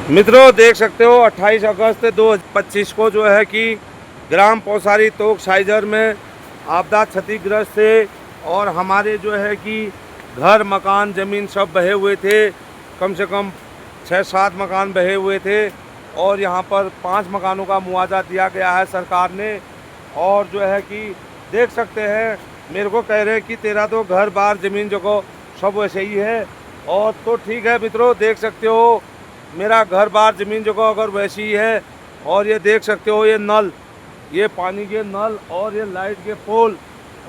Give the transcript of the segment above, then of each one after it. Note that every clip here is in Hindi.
मित्रों देख सकते हो 28 अगस्त 2025 को जो है कि ग्राम पौसारी तोक साइजर में आपदा क्षतिग्रस्त थे और हमारे जो है कि घर मकान ज़मीन सब बहे हुए थे। कम से कम 6-7 मकान बहे हुए थे और यहाँ पर 5 मकानों का मुआवजा दिया गया है सरकार ने। और जो है कि देख सकते हैं, मेरे को कह रहे हैं कि तेरा तो घर बार ज़मीन जगह सब वैसे ही है। और तो ठीक है मित्रों, देख सकते हो मेरा घर बार ज़मीन जगह अगर वैसी ही है। और ये देख सकते हो, ये नल, ये पानी के नल और ये लाइट के पोल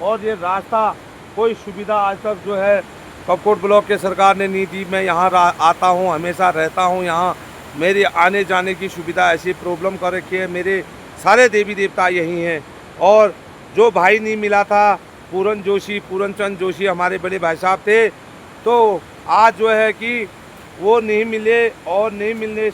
और ये रास्ता, कोई सुविधा आज तक जो है कपकोट ब्लॉक के सरकार ने नहीं दी। मैं यहाँ आता हूँ, हमेशा रहता हूँ यहाँ, मेरे आने जाने की सुविधा ऐसी प्रॉब्लम कर रखी है। मेरे सारे देवी देवता यहीं हैं। और जो भाई नहीं मिला था, पूरनचंद जोशी हमारे बड़े भाई साहब थे, तो आज जो है कि वो नहीं मिले और नहीं मिलने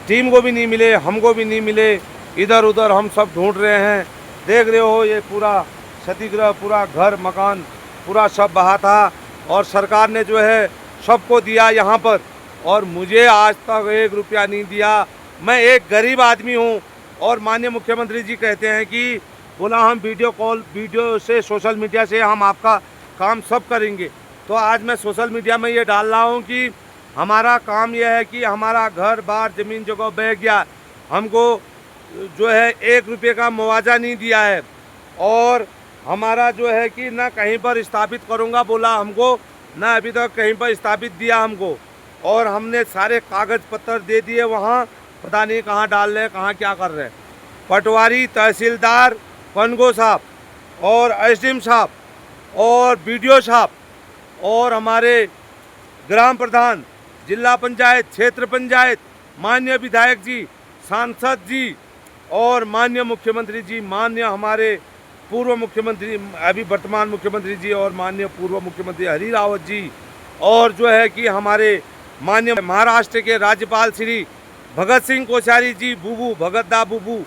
टीम को भी नहीं मिले, हमको भी नहीं मिले। इधर उधर हम सब ढूंढ रहे हैं। देख रहे हो ये पूरा क्षतिग्रस्त, पूरा घर मकान पूरा सब बहा था और सरकार ने जो है सबको दिया यहाँ पर, और मुझे आज तक 1 रुपया नहीं दिया। मैं एक गरीब आदमी हूँ और माननीय मुख्यमंत्री जी कहते हैं कि बोला हम वीडियो से सोशल मीडिया से हम आपका काम सब करेंगे। तो आज मैं सोशल मीडिया में ये डाल रहा हूँ कि हमारा काम यह है कि हमारा घर बार ज़मीन जगह बह गया, हमको जो है 1 रुपये का मुआवजा नहीं दिया है। और हमारा जो है कि ना कहीं पर स्थापित करूँगा बोला हमको, ना अभी तक कहीं पर स्थापित दिया हमको। और हमने सारे कागज़ पत्र दे दिए, वहाँ पता नहीं कहाँ डाल रहे हैं, कहाँ क्या कर रहे हैं। पटवारी, तहसीलदार, पनगो साहब और एसडीएम साहब और बीडीओ साहब और हमारे ग्राम प्रधान, जिला पंचायत, क्षेत्र पंचायत, माननीय विधायक जी, सांसद जी और माननीय मुख्यमंत्री जी, माननीय हमारे पूर्व मुख्यमंत्री, अभी वर्तमान मुख्यमंत्री जी और माननीय पूर्व मुख्यमंत्री हरी रावत जी, और जो है कि हमारे माननीय महाराष्ट्र के राज्यपाल श्री भगत सिंह कोश्यारी जी, बूबू भगत दा बूबू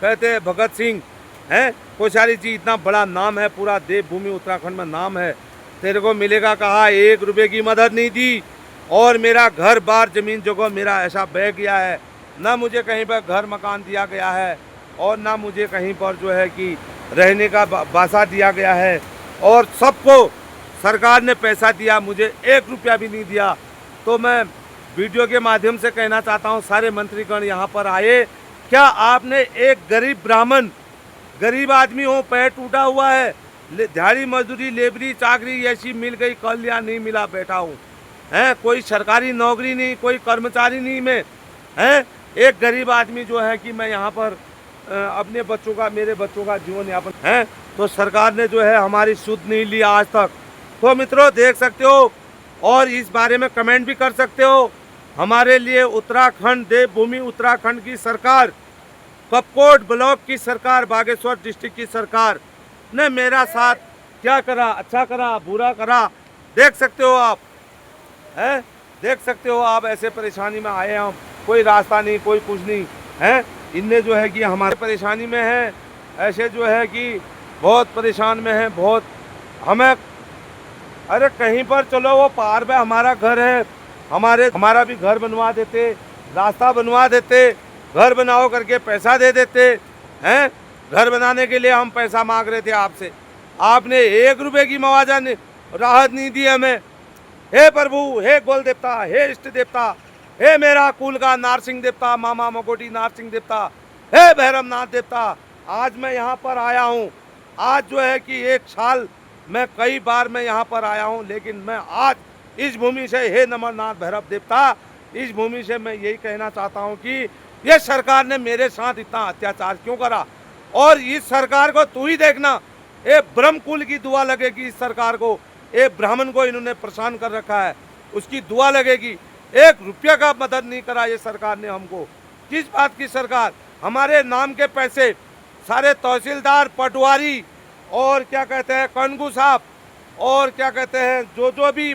कहते हैं, भगत सिंह हैं कोश्यारी जी, इतना बड़ा नाम है, पूरा देवभूमि उत्तराखंड में नाम है। तेरे को मिलेगा कहा, 1 रुपये की मदद नहीं दी और मेरा घर बार ज़मीन जगह मेरा ऐसा बह गया है। ना मुझे कहीं पर घर मकान दिया गया है और ना मुझे कहीं पर जो है कि रहने का बासा दिया गया है। और सबको सरकार ने पैसा दिया, मुझे 1 रुपया भी नहीं दिया। तो मैं वीडियो के माध्यम से कहना चाहता हूँ, सारे मंत्रीगण यहाँ पर आए, क्या आपने एक गरीब ब्राह्मण, गरीब आदमी हो, पैर टूटा हुआ है, दिहाड़ी मजदूरी, लेबरी चाकरी ऐसी मिल गई, कर लिया, नहीं मिला, बैठा हूँ हैं, कोई सरकारी नौकरी नहीं, कोई कर्मचारी नहीं, मैं हैं एक गरीब आदमी जो है कि मैं यहाँ पर अपने बच्चों का, मेरे बच्चों का जीवन यापन है। तो सरकार ने जो है हमारी सुध नहीं ली आज तक। तो मित्रों देख सकते हो और इस बारे में कमेंट भी कर सकते हो। हमारे लिए उत्तराखंड, देवभूमि उत्तराखंड की सरकार, कपकोट ब्लॉक की सरकार, बागेश्वर डिस्ट्रिक्ट की सरकार ने मेरा साथ क्या करा, अच्छा करा, बुरा करा, देख सकते हो आप हैं, देख सकते हो आप। ऐसे परेशानी में आए हम, कोई रास्ता नहीं, कोई कुछ नहीं है। इनने जो है कि हमारे परेशानी में है, ऐसे जो है कि बहुत परेशान में है, बहुत हमें, अरे कहीं पर चलो, वो पार में हमारा घर है, हमारा भी घर बनवा देते, रास्ता बनवा देते, घर बनाओ करके पैसा दे देते हैं। घर बनाने के लिए हम पैसा मांग रहे थे आपसे, आपने 1 रुपये की मुआवजा राहत नहीं दी हमें। हे प्रभु, हे गोल देवता, हे इष्ट देवता, हे मेरा कुल का नारसिंह देवता, मामा मकोटी नारसिंह देवता, हे भैरवनाथ देवता, आज मैं यहाँ पर आया हूँ। आज जो है कि 1 साल मैं कई बार मैं यहाँ पर आया हूँ, लेकिन मैं आज इस भूमि से, हे नमरनाथ भैरव देवता, इस भूमि से मैं यही कहना चाहता हूँ कि ये सरकार ने मेरे साथ इतना अत्याचार क्यों करा। और इस सरकार को तू ही देखना, ये ब्रह्म कुल की दुआ लगेगी इस सरकार को, एक ब्राह्मण को इन्होंने परेशान कर रखा है, उसकी दुआ लगेगी। 1 रुपया का मदद नहीं करा ये सरकार ने हमको। किस बात की सरकार, हमारे नाम के पैसे सारे तहसीलदार, पटवारी और क्या कहते हैं कनगू साहब और क्या कहते हैं जो भी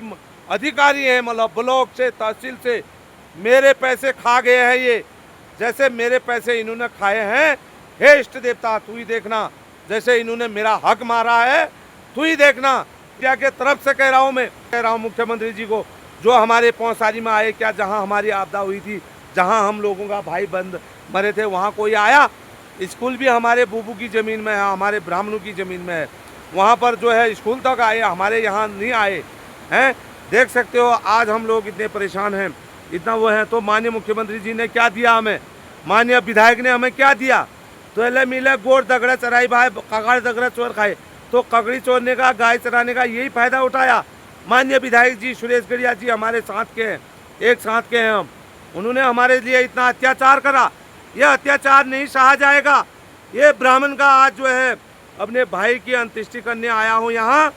अधिकारी हैं, मतलब ब्लॉक से, तहसील से, मेरे पैसे खा गए हैं ये। जैसे मेरे पैसे इन्होंने खाए हैं, हे इष्ट देवता तू ही देखना, जैसे इन्होंने मेरा हक मारा है, तू ही देखना। क्या के तरफ से कह रहा हूँ, मैं कह रहा हूँ मुख्यमंत्री जी को, जो हमारे पौसारी में आए, क्या जहाँ हमारी आपदा हुई थी जहाँ हम लोगों का भाई बंद मरे थे वहाँ कोई आया? स्कूल भी हमारे बूबू की ज़मीन में है, हमारे ब्राह्मणों की ज़मीन में है, वहाँ पर जो है स्कूल तक आए, हमारे यहाँ नहीं आए हैं। देख सकते हो आज हम लोग इतने परेशान हैं, इतना वो है। तो माननीय मुख्यमंत्री जी ने क्या दिया हमें, माननीय विधायक ने हमें क्या दिया? तो एले मिले गोड़ दगड़ा चराई भाई कगाड़ दगड़ा चोर खाए। तो कगड़ी चोरने का, गाय चराने का यही फायदा उठाया। माननीय विधायक जी सुरेश गड़िया जी हमारे साथ के हैं, एक साथ के हैं हम। उन्होंने हमारे लिए इतना अत्याचार करा, यह अत्याचार नहीं सहा जाएगा। ये ब्राह्मण का आज जो है अपने भाई की अंत्येष्टि करने आया हूँ यहाँ,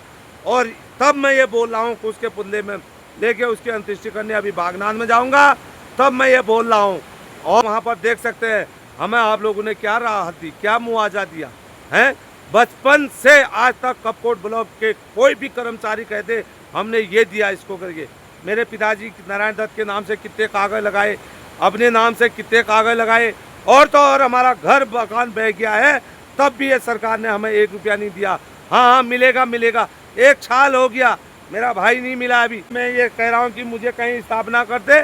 और तब मैं ये बोल रहा हूँ कि उसके पुतले में लेके उसकी अंत्येष्टि करने अभी बागनान में जाऊँगा, तब मैं ये बोल रहा हूँ। और वहाँ पर देख सकते हैं हमें आप लोगों ने क्या राहत दी, क्या मुआवजा दिया है। बचपन से आज तक कपकोट ब्लॉक के कोई भी कर्मचारी कहते हमने ये दिया इसको करके। मेरे पिताजी नारायण दत्त के नाम से कितने कागज लगाए, अपने नाम से कितने कागज लगाए, और तो और हमारा घर मकान बह गया है, तब भी ये सरकार ने हमें 1 रुपया नहीं दिया। हाँ मिलेगा मिलेगा, 1 साल हो गया मेरा भाई नहीं मिला अभी। मैं ये कह रहा हूँ कि मुझे कहीं स्थापना कर दे,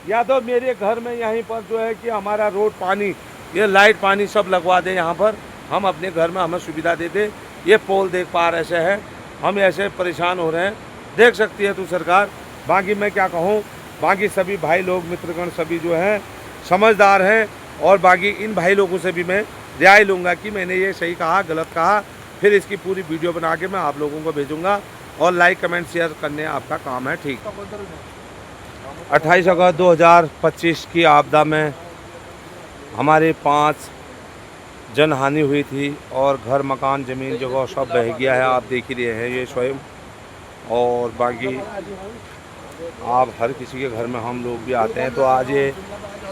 या तो मेरे घर में यहीं पर जो है कि हमारा रोड, पानी, ये लाइट, पानी सब लगवा दे यहाँ पर, हम अपने घर में हमें सुविधा दे दे। ये पोल देख पा रहे ऐसे है, हम ऐसे परेशान हो रहे हैं, देख सकती है तू सरकार। बाकी मैं क्या कहूँ, बाकी सभी भाई लोग मित्रगण सभी जो हैं समझदार हैं, और बाकी इन भाई लोगों से भी मैं राय लूँगा कि मैंने ये सही कहा गलत कहा। फिर इसकी पूरी वीडियो बना के मैं आप लोगों को भेजूँगा, और लाइक कमेंट शेयर करने आपका काम है। ठीक। 28 अगस्त 2025 की आपदा में हमारे 5 जनहानि हुई थी, और घर मकान ज़मीन जगह सब बह गया है, आप देख ही रहे हैं ये स्वयं। और बाकी आप हर किसी के घर में हम लोग भी आते हैं। तो आज ये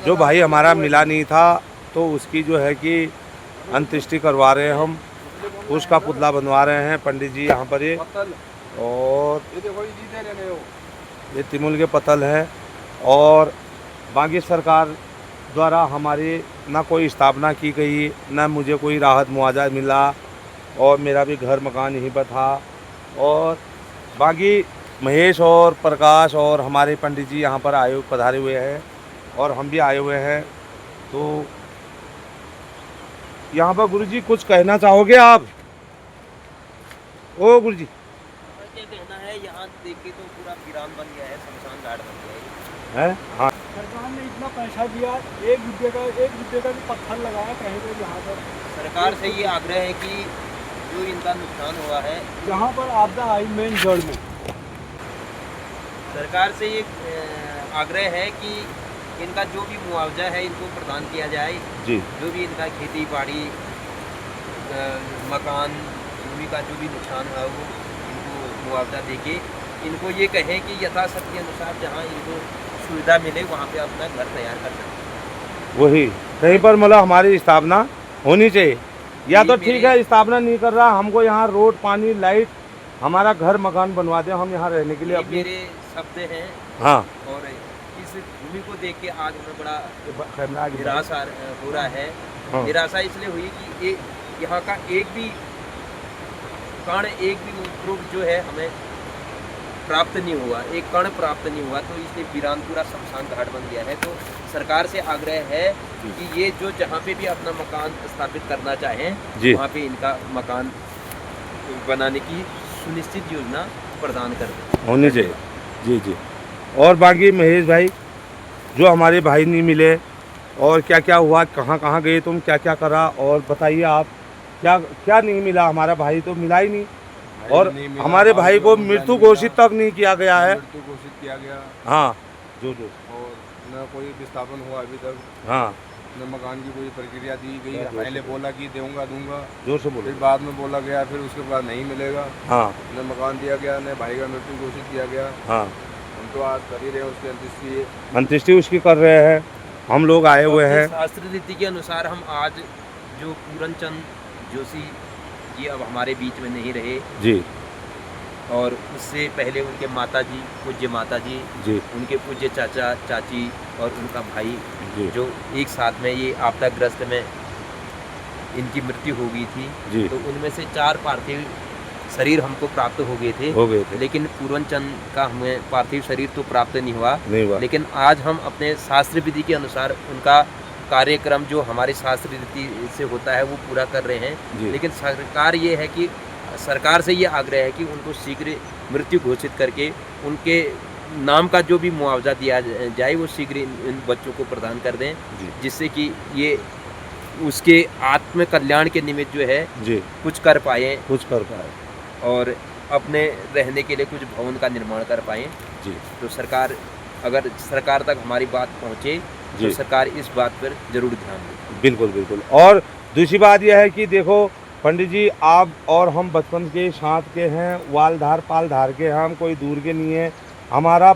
जो भाई हमारा मिला नहीं था, तो उसकी जो है कि अंत्येष्टि करवा रहे हैं हम, उसका पुतला बनवा रहे हैं पंडित जी यहाँ पर। ये और ये तिमुल के पतल है, और बाकी सरकार द्वारा हमारी ना कोई स्थापना की गई, ना मुझे कोई राहत मुआवजा मिला, और मेरा भी घर मकान यहीं पर था। और बाकी महेश और प्रकाश और हमारे पंडित जी यहाँ पर पधारे हुए हैं, और हम भी आए हुए हैं। तो यहाँ पर गुरुजी कुछ कहना चाहोगे आप? ओ गुरुजी क्या कहना है, यहाँ देख के तो पूरा वीरान बन गया है, शमशान घाट बन गया है। हाँ, सरकार ने इतना पैसा दिया, एक रुपये का भी पत्थर लगाया कहीं पे। यहाँ पर सरकार से ये आग्रह है कि जो इनका नुकसान हुआ है, जहाँ पर आपदा आई मेन जड़ में, सरकार से ये आग्रह है कि इनका जो भी मुआवजा है इनको प्रदान किया जाए जी। जो भी इनका खेती बाड़ी, मकान, भूमि का जो भी नुकसान हुआ वो इनको मुआवजा देके इनको ये कहें कि यथाशक्ति अनुसार जहाँ इनको सुविधा मिले वहाँ पे अपना घर तैयार कर सकते। वही कहीं पर मतलब हमारी स्थापना होनी चाहिए। या तो ठीक है स्थापना नहीं कर रहा, हमको यहाँ रोड, पानी, लाइट, हमारा घर मकान बनवा दे, हम यहाँ रहने के लिए अपनी। मेरे शब्द हैं। हाँ, और इस भूमि को देख के आज हमें बड़ा निराशा हो रहा है। हाँ। निराशा इसलिए हुई कि यहाँ का एक भी कण, एक भी उपद्रव जो है हमें प्राप्त नहीं हुआ, एक कण प्राप्त नहीं हुआ। तो इसलिए वीरान पूरा शमशान घाट बन गया है। तो सरकार से आग्रह है कि ये जो जहाँ पे भी अपना मकान स्थापित करना चाहें वहाँ पे इनका मकान बनाने की सुनिश्चित योजना प्रदान कर दें, होनी चाहिए। जी जी। और बाकी महेश भाई, जो हमारे भाई नहीं मिले, और क्या क्या हुआ, कहाँ कहाँ गए तुम, क्या क्या करा, और बताइए आप क्या क्या नहीं मिला? हमारा भाई तो मिला ही नहीं, और हमारे भाई को मृत्यु घोषित तक नहीं किया गया है। मृत्यु घोषित किया गया। हाँ जो और न कोई विस्थापन हुआ अभी तक। हाँ, न मकान की कोई प्रक्रिया दी गई। पहले बोला कि दूंगा, जोर से बोलो। फिर बाद में बोला गया, फिर उसके बाद नहीं मिलेगा। हाँ, न मकान दिया गया, न भाई का मृत्यु घोषित किया गया। हाँ, हम तो आज कर ही रहे हैं उसकी अंत्येष्टि। अंत्येष्टि उसकी कर रहे हैं, हम लोग आए हुए हैं। शास्त्र रीति के अनुसार हम आज जो पूरनचंद जोशी जी अब हमारे बीच में नहीं रहे जी, और उससे पहले उनके माताजी, पूज्य माताजी जी, उनके पूज्य चाचा चाची और उनका भाई जी, जो एक साथ में ये आपदाग्रस्त में इनकी मृत्यु हो गई थी। जी। तो उनमें से 4 पार्थिव शरीर हमको प्राप्त हो गए थे, लेकिन पूर्वन चंद का हमें पार्थिव शरीर तो प्राप्त नहीं हुआ। लेकिन आज हम अपने शास्त्र विधि के अनुसार उनका कार्यक्रम जो हमारे शास्त्र रीति से होता है वो पूरा कर रहे हैं। लेकिन सरकार ये है कि सरकार से ये आग्रह है कि उनको शीघ्र मृत्यु घोषित करके उनके नाम का जो भी मुआवजा दिया जाए वो शीघ्र इन बच्चों को प्रदान कर दें, जिससे कि ये उसके आत्म कल्याण के निमित्त जो है कुछ कर पाए और अपने रहने के लिए कुछ भवन का निर्माण कर पाए। तो सरकार, अगर सरकार तक हमारी बात पहुँचे तो सरकार इस बात पर जरूर ध्यान दे। बिल्कुल बिल्कुल। और दूसरी बात यह है कि देखो पंडित जी, आप और हम बचपन के साथ के हैं, वालधार पालधार के हैं, हम कोई दूर के नहीं है। हमारा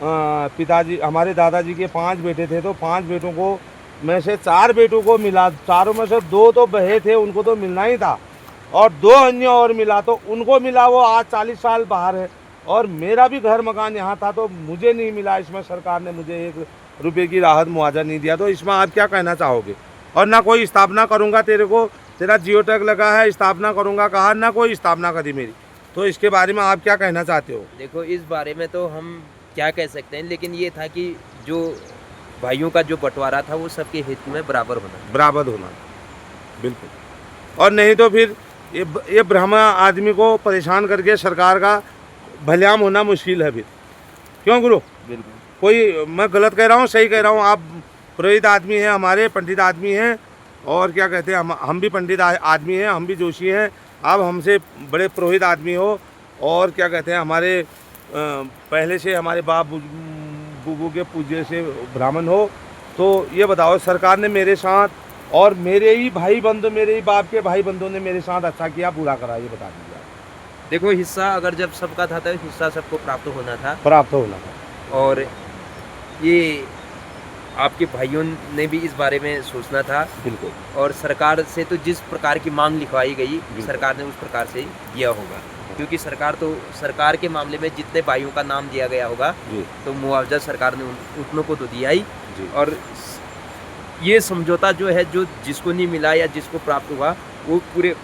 पिताजी, हमारे दादाजी के 5 बेटे थे, तो 5 बेटों को में से 4 बेटों को मिला, चारों में से 2 तो बहे थे, उनको तो मिलना ही था, और 2 अन्य और मिला, तो उनको मिला, वो आज 40 साल बाहर है। और मेरा भी घर मकान यहाँ था, तो मुझे नहीं मिला, इसमें सरकार ने मुझे 1 रुपये की राहत मुआवजा नहीं दिया। तो इसमें आप क्या कहना चाहोगे? और ना कोई स्थापना करूँगा, तेरा जियो टैग लगा है, स्थापना करूँगा कहा, ना कोई स्थापना करी मेरी, तो इसके बारे में आप क्या कहना चाहते हो? देखो, इस बारे में तो हम क्या कह सकते हैं, लेकिन ये था कि जो भाइयों का जो बंटवारा था वो सबके हित में बराबर होना। बिल्कुल। और नहीं तो फिर ये ब्राह्मण आदमी को परेशान करके सरकार का भल्याम होना मुश्किल है फिर, क्यों गुरु? बिल्कुल। कोई, मैं गलत कह रहा हूँ, सही कह रहा हूँ? आप पुरोहित आदमी हैं, हमारे पंडित आदमी हैं, और क्या कहते हैं, हम भी पंडित आदमी हैं, हम भी जोशी हैं, आप हमसे बड़े पुरोहित आदमी हो, और क्या कहते हैं, हमारे पहले से हमारे बाप बुबू के पूज्य से ब्राह्मण हो। तो ये बताओ, सरकार ने मेरे साथ और मेरे ही भाई बंधु, मेरे ही बाप के भाई बंधुओं ने मेरे साथ अच्छा किया, बुरा करा, ये बता दीजिए। देखो, हिस्सा अगर जब सबका था तो हिस्सा सबको प्राप्त होना था। और ये आपके भाइयों ने भी इस बारे में सोचना था। बिल्कुल। और सरकार से तो जिस प्रकार की मांग लिखवाई गई, सरकार ने उस प्रकार से दिया होगा, क्योंकि सरकार के मामले में जितने भाइयों का नाम दिया गया होगा तो मुआवजा सरकार ने उतनों को तो दिया ही। और ये समझौता जो है, जो जिसको नहीं मिला या जिसको प्राप्त हुआ, वो पूरे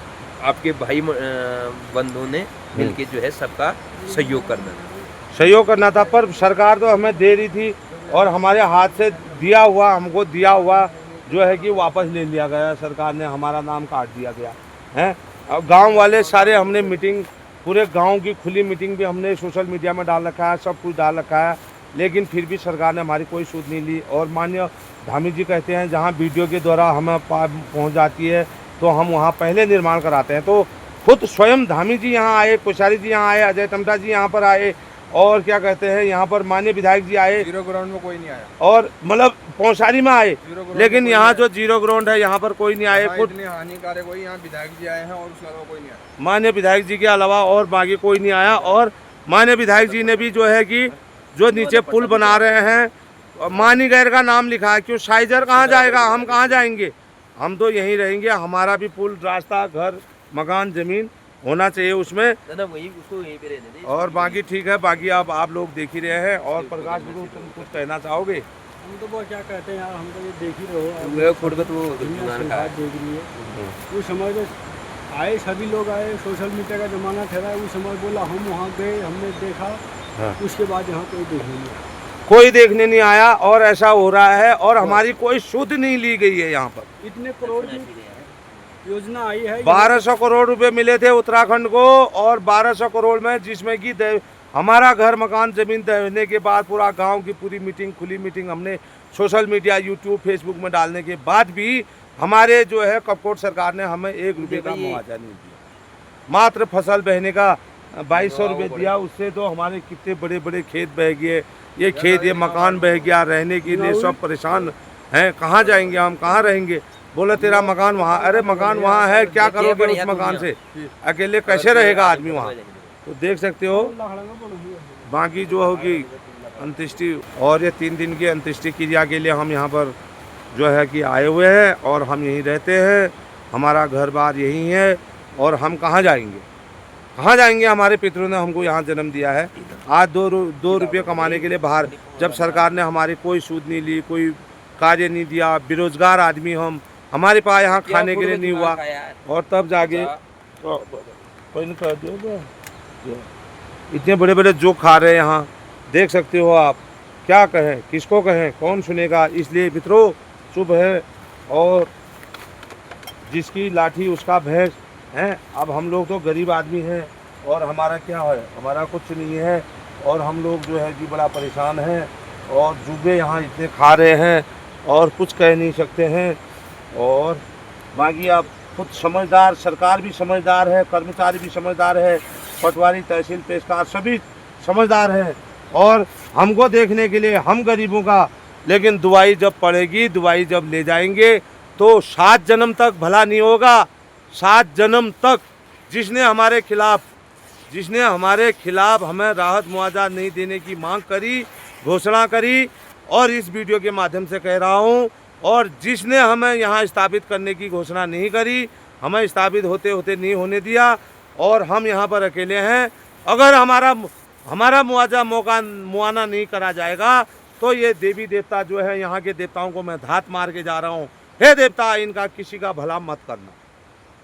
आपके भाई बंधुओं ने मिलके जो है सबका सहयोग करना था। पर सरकार तो हमें दे रही थी, और हमारे हाथ से हमको दिया हुआ जो है कि वापस ले लिया गया, सरकार ने हमारा नाम काट दिया गया है। अब गांव वाले सारे, हमने मीटिंग, पूरे गांव की खुली मीटिंग भी हमने सोशल मीडिया में डाल रखा है, सब कुछ डाल रखा है, लेकिन फिर भी सरकार ने हमारी कोई सूद नहीं ली। और माननीय धामी जी कहते हैं, जहां वीडियो के द्वारा हमें पहुंच जाती है तो हम वहां पहले निर्माण कराते हैं। तो खुद स्वयं धामी जी यहाँ आए, कोश्यारी जी यहाँ आए, अजय टमटा जी यहाँ पर आए, और क्या कहते हैं, यहाँ पर माननीय विधायक जी आए। जीरो ग्राउंड में कोई नहीं आया, और मतलब पौसारी में आए, लेकिन यहाँ जो जीरो ग्राउंड है यहाँ पर कोई नहीं आए। खुद हानिकारक वही, यहाँ विधायक जी आए हैं और उसके अलावा कोई नहीं आया। माननीय विधायक जी के अलावा और बाकी कोई नहीं आया। और माननीय विधायक जी ने भी जो है कि जो नीचे पुल बना रहे हैं, मानी गैर का नाम लिखा है, क्यों? साइजर कहाँ जाएगा, हम कहाँ जाएंगे? हम तो यहीं रहेंगे। हमारा भी पुल, रास्ता, घर, मकान, ज़मीन होना चाहिए उसमें। और बाकी ठीक है, बाकी आप लोग देख ही रहे हैं। और प्रकाश गुरु, तुम कुछ कहना चाहोगे? हम तो वो क्या कहते हैं यार, हम तो ये देख ही रहो, देख रही है। उस समय तो आए, सभी लोग आए, सोशल मीडिया का जमाना ठहरा, उस समय बोला, हम वहाँ गए, हमने देखा। उसके बाद यहाँ कोई देखने नहीं आया, और ऐसा हो रहा है। और हमारी कोई सुध नहीं ली गई है यहाँ पर। इतने करोड़ की योजना आई है, 1200 करोड़ रुपए मिले थे उत्तराखंड को, और 1200 करोड़ में, जिसमें कि हमारा घर मकान जमीन देने के बाद पूरा गांव की पूरी मीटिंग, खुली मीटिंग हमने सोशल मीडिया, यूट्यूब, फेसबुक में डालने के बाद भी हमारे जो है कपकोट सरकार ने हमें 1 रुपये का मुआवजा नहीं दिया। मात्र फसल बहने का 2200 रुपये दिया, उससे तो हमारे कितने बड़े बड़े खेत बह गए, ये खेत, ये मकान बह गया, रहने के लिए सब परेशान हैं। कहाँ जाएंगे हम, कहाँ रहेंगे? बोले तेरा मकान वहाँ, अरे मकान वहाँ है, क्या करोगे उस मकान से? अकेले कैसे रहेगा आदमी वहाँ? तो देख सकते हो। बाकी जो होगी अंत्येष्टि, और ये 3 दिन की अंत्येष्टि क्रिया के लिए हम यहाँ पर जो है कि आए हुए हैं, और हम यहीं रहते हैं, हमारा घर बार यहीं है। और हम कहाँ जाएंगे? हमारे पितरों ने हमको यहाँ जन्म दिया है। आज 2 रुपये कमाने के लिए बाहर, जब सरकार ने हमारी कोई सूद नहीं ली, कोई कार्य नहीं दिया, बेरोजगार आदमी हमारे पास यहाँ खाने के लिए नहीं हुआ, और तब जाके कोई कर दो जो इतने बड़े बड़े जोक खा रहे हैं यहाँ, देख सकते हो आप। क्या कहें, किसको कहें, कौन सुनेगा। इसलिए मित्रों चुप है, और जिसकी लाठी उसका भैंस है। अब हम लोग तो गरीब आदमी हैं, और हमारा क्या है, हमारा कुछ नहीं है, और हम लोग जो है कि बड़ा परेशान हैं, और जुबे यहाँ इतने खा रहे हैं और कुछ कह नहीं सकते हैं। और बाकी आप खुद समझदार, सरकार भी समझदार है, कर्मचारी भी समझदार है, पटवारी, तहसील, पेशकार सभी समझदार हैं, और हमको देखने के लिए हम गरीबों का। लेकिन दुआई जब पड़ेगी, दुआई जब ले जाएंगे तो 7 जन्म तक भला नहीं होगा। 7 जन्म तक जिसने हमारे खिलाफ हमें राहत मुआवजा नहीं देने की मांग करी, घोषणा करी, और इस वीडियो के माध्यम से कह रहा हूं, और जिसने हमें यहाँ स्थापित करने की घोषणा नहीं करी, हमें स्थापित होते होते नहीं होने दिया, और हम यहाँ पर अकेले हैं। अगर हमारा मुआवना नहीं करा जाएगा तो ये देवी देवता जो है, यहाँ के देवताओं को मैं धात मार के जा रहा हूँ, हे देवता इनका किसी का भला मत करना।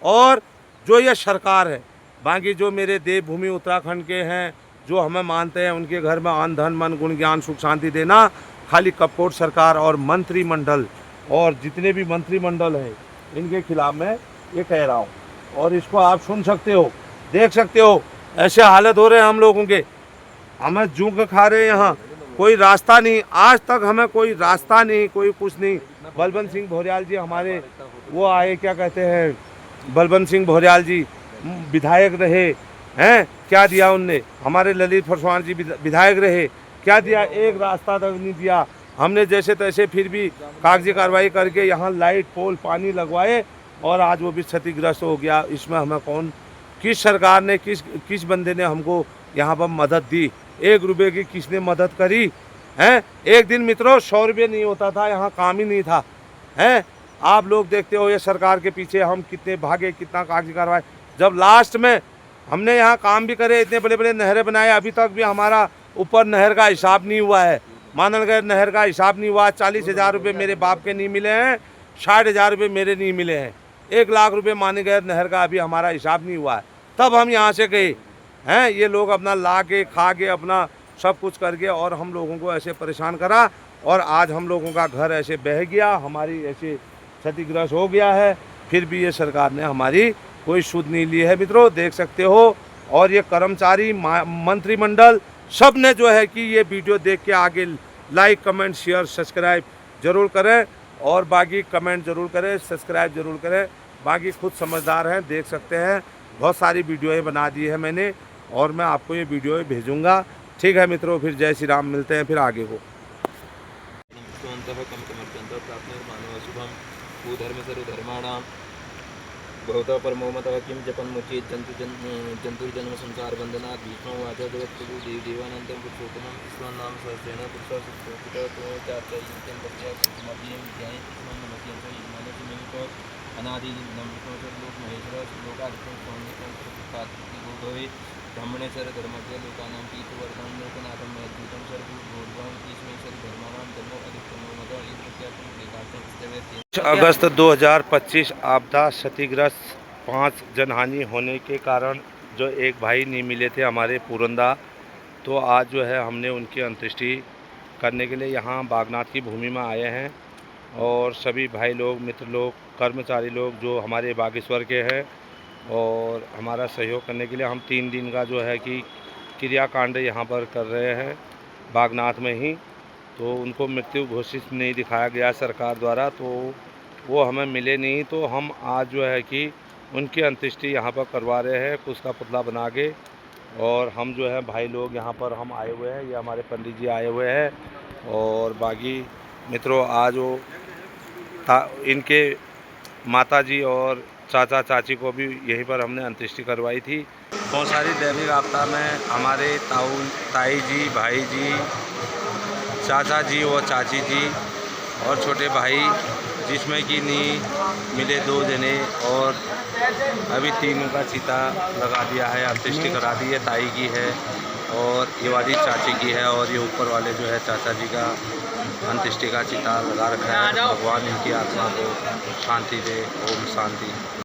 और जो ये सरकार है, बाकी जो मेरे देवभूमि उत्तराखंड के हैं, जो हमें मानते हैं, उनके घर में अन्न धन मन गुण ज्ञान सुख शांति देना। खाली कपकोट सरकार और मंत्रिमंडल, और जितने भी मंत्रिमंडल हैं, इनके खिलाफ मैं ये कह रहा हूँ। और इसको आप सुन सकते हो, देख सकते हो, ऐसे हालत हो रहे हैं हम लोगों के। हमें जूक खा रहे हैं यहाँ, कोई रास्ता नहीं, आज तक हमें कोई रास्ता नहीं, कोई कुछ नहीं। बलवंत सिंह भौर्याल जी हमारे वो आए, क्या कहते हैं, बलवंत सिंह भौर्याल जी विधायक रहे हैं, क्या दिया उनने। हमारे ललित फरसवान जी विधायक रहे, क्या दिया, एक रास्ता तक नहीं दिया। हमने जैसे तैसे फिर भी कागजी कार्रवाई करके यहाँ लाइट पोल पानी लगवाए, और आज वो भी क्षतिग्रस्त हो गया। इसमें हमें कौन, किस सरकार ने, किस बंदे ने हमको यहाँ पर मदद दी, 1 रुपये की किसने मदद करी है। एक दिन मित्रों 100 रुपये नहीं होता था, यहाँ काम ही नहीं था है। आप लोग देखते हो ये सरकार के पीछे हम कितने भागे, कितना कागजी कार्रवाई। जब लास्ट में हमने यहाँ काम भी करे, इतने बड़े बड़े नहरें बनाए, अभी तक भी हमारा ऊपर नहर का हिसाब नहीं हुआ है। मानलगढ़ नहर का हिसाब नहीं हुआ। 40,000 रुपये मेरे बाप के नहीं मिले हैं, 60,000 रुपये मेरे नहीं मिले हैं। 1 लाख रुपये मानलगढ़ नहर का अभी हमारा हिसाब नहीं हुआ है। तब हम यहाँ से गए हैं, ये लोग अपना ला के खा के अपना सब कुछ करके, और हम लोगों को ऐसे परेशान करा, और आज हम लोगों का घर ऐसे बह गया, हमारी ऐसे क्षतिग्रस्त हो गया है। फिर भी ये सरकार ने हमारी कोई सुध नहीं ली है मित्रों, देख सकते हो। और ये कर्मचारी, मंत्रिमंडल सब ने जो है कि ये वीडियो देख के आगे लाइक कमेंट शेयर सब्सक्राइब जरूर करें, और बाकी कमेंट जरूर करें, सब्सक्राइब जरूर करें। बाकी खुद समझदार हैं, देख सकते हैं, बहुत सारी वीडियोएं बना दी है मैंने, और मैं आपको ये वीडियो भेजूंगा। ठीक है मित्रों, फिर जय श्री राम, मिलते हैं फिर आगे को। बहुतः परमोमतः किं जपन् मुचेत् जन्तुर्जन्म संसार बंधनात् भीष्मो वाच जगत्प्रभु देवानन्दं पुरुषोत्तमं कृष्णनाम सहस्रेण पुरुषार्चयन्त्यं तस्यामभ्यं ध्यायेत् नमस्यं च मानसमितो अनादि नमस्तं लोक महेश्वर लोकादित्यं स्वामितं प्रकाशति गो भवे ब्रह्मणे सर धर्मज्ञ लोकानां पीतवर्धनं लोकनाथं मयद्भूतं सर्वभूतभूतं ईश्वरेण सर धर्माणां धर्मो अधिकतमो मतो इन्द्रत्यात्मं प्रेतार्थं स्थितवेत्। अगस्त 2025 आपदा क्षतिग्रस्त 5 जनहानि होने के कारण जो एक भाई नहीं मिले थे हमारे पुरंदा, तो आज जो है हमने उनकी अंत्येष्टि करने के लिए यहाँ बागनाथ की भूमि में आए हैं। और सभी भाई लोग, मित्र लोग, कर्मचारी लोग जो हमारे बागेश्वर के हैं, और हमारा सहयोग करने के लिए हम 3 दिन का जो है कि क्रियाकांड यहाँ पर कर रहे हैं बागनाथ में ही। तो उनको मृत्यु घोषित नहीं दिखाया गया सरकार द्वारा, तो वो हमें मिले नहीं, तो हम आज जो है कि उनकी अंत्येष्टि यहाँ पर करवा रहे हैं उसका पुतला बना के। और हम जो है भाई लोग यहाँ पर हम आए हुए हैं, ये हमारे पंडित जी आए हुए हैं, और बाकी मित्रों आज वो इनके माता जी और चाचा चाची को भी यहीं पर हमने अंत्येष्टि करवाई थी। बहुत सारी दैनिक आपदा में हमारे ताई जी, भाई जी, चाचा जी और चाची जी और छोटे भाई, जिसमें कि नहीं मिले 2 जने, और अभी 3 का चिता लगा दिया है, अंत्येष्टि करा दी है। ताई की है और ये वाली चाची की है, और ये ऊपर वाले जो है चाचा जी का अंत्येष्टि का चिता लगा रखा है। भगवान इनकी आत्मा को शांति दे। ओम शांति।